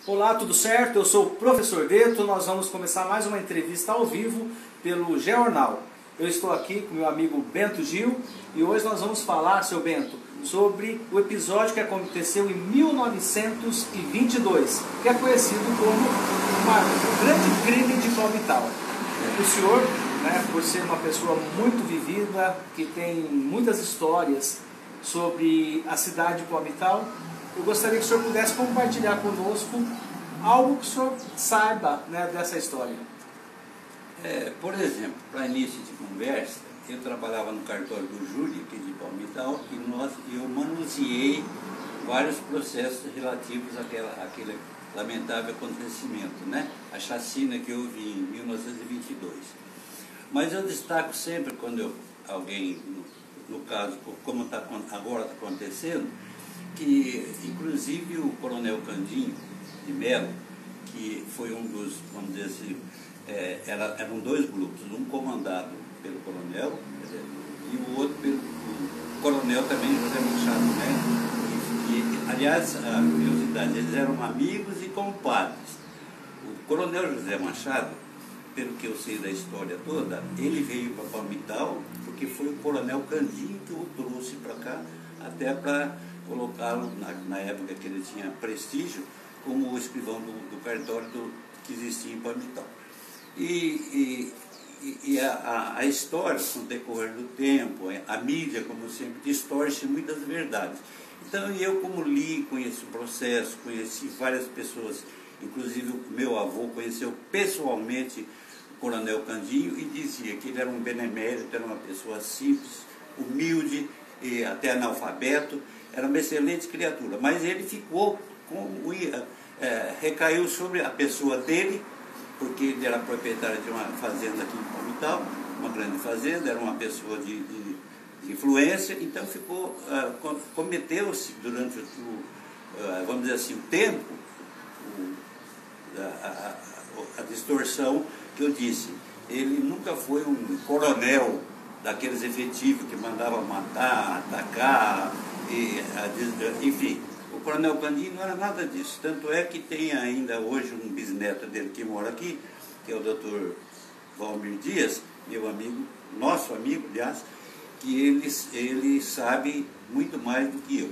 Olá, tudo certo? Eu sou o Professor Deto. Nós vamos começar mais uma entrevista ao vivo pelo Jornal. Eu estou aqui com meu amigo Bento Gil e hoje nós vamos falar, seu Bento, sobre o episódio que aconteceu em 1922, que é conhecido como um grande crime de Palmitau. O senhor, por ser uma pessoa muito vivida, que tem muitas histórias sobre a cidade de Palmitau, eu gostaria que o senhor pudesse compartilhar conosco algo que o senhor saiba dessa história. Por exemplo, para início de conversa, eu trabalhava no cartório do júri aqui de Palmitau e eu manuseei vários processos relativos àquele lamentável acontecimento, a chacina que houve em 1922. Mas eu destaco sempre quando alguém, no caso, como agora está acontecendo, que inclusive o coronel Candinho de Melo, que foi um dos, vamos dizer assim, eram dois grupos, um comandado pelo coronel e o outro pelo coronel também, José Machado, E, aliás, a curiosidade, eles eram amigos e compadres. O coronel José Machado, pelo que eu sei da história toda, ele veio para Palmitau porque foi o coronel Candinho que o trouxe para cá, até para colocá-lo, na época que ele tinha prestígio, como o escrivão do cartório que existia em Palmitau. E a história, com o decorrer do tempo, a mídia, como sempre, distorce muitas verdades. Então, eu, como li, conheci o processo, conheci várias pessoas, inclusive o meu avô conheceu pessoalmente o coronel Candinho e dizia que ele era um benemérito, era uma pessoa simples, humilde e até analfabeto, era uma excelente criatura, mas ele ficou recaiu sobre a pessoa dele, porque ele era proprietário de uma fazenda aqui em Palmitau, uma grande fazenda, era uma pessoa de influência, então cometeu-se durante vamos dizer assim, o tempo, a distorção que eu disse. Ele nunca foi um coronel daqueles efetivos que mandava matar, atacar, enfim. O coronel Candinho não era nada disso, tanto é que tem ainda hoje um bisneto dele que mora aqui, que é o Dr. Valmir Dias, meu amigo, nosso amigo, aliás, que ele sabe muito mais do que eu.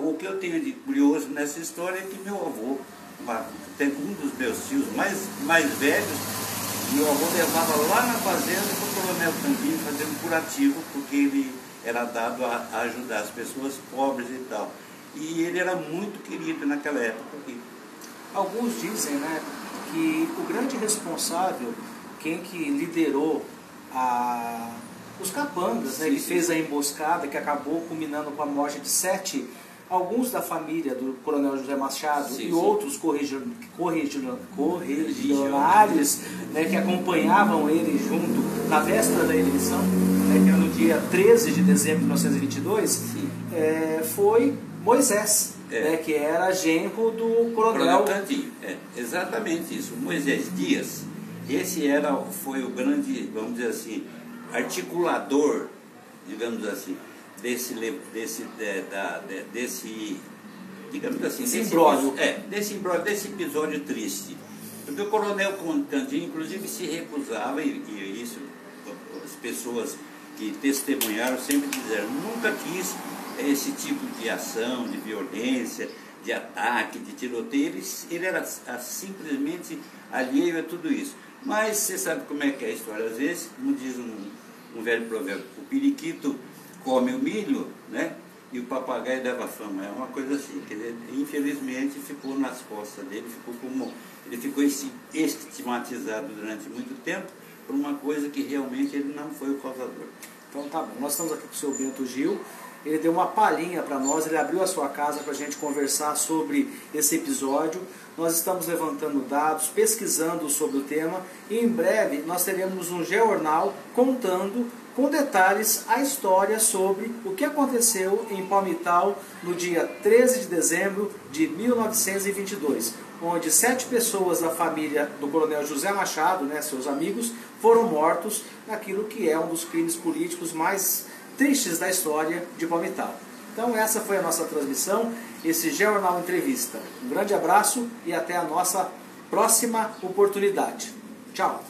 O que eu tenho de curioso nessa história é que meu avô, até um dos meus tios mais velhos, meu avô levava lá na fazenda para o coronel Candinho fazer um curativo, porque ele era dado a ajudar as pessoas pobres e tal. E ele era muito querido naquela época aqui. Alguns dizem que o grande responsável, quem que liderou os capangas, que fez a emboscada, que acabou culminando com a morte de 7, alguns da família do coronel José Machado e outros correligionários que acompanhavam ele junto na véspera da eleição, que era no dia 13 de dezembro de 1922, foi Moisés, que era genro do coronel Candinho. Exatamente isso. Moisés Dias, foi o grande, vamos dizer assim, articulador, digamos assim, desse digamos assim, desse episódio triste. Porque o coronel Candinho, inclusive, se recusava, e isso as pessoas que testemunharam sempre disseram, nunca quis esse tipo de ação, de violência, de ataque, de tiroteio. Ele era simplesmente alheio a tudo isso. Mas você sabe como é que é a história, às vezes, como diz um velho provérbio, o periquito come o milho, e o papagaio leva fama. É uma coisa assim, que ele, infelizmente, ficou nas costas dele, ele ficou estigmatizado durante muito tempo por uma coisa que realmente ele não foi o causador. Então tá bom, nós estamos aqui com o seu Bento Gil. Ele deu uma palhinha para nós, ele abriu a sua casa para a gente conversar sobre esse episódio. Nós estamos levantando dados, pesquisando sobre o tema e em breve nós teremos um jornal contando com detalhes a história sobre o que aconteceu em Palmitau no dia 13 de dezembro de 1922, onde 7 pessoas da família do coronel José Machado, seus amigos, foram mortos naquilo que é um dos crimes políticos mais tristes da história de Palmitau. Então essa foi a nossa transmissão, esse Geornal Entrevista. Um grande abraço e até a nossa próxima oportunidade. Tchau!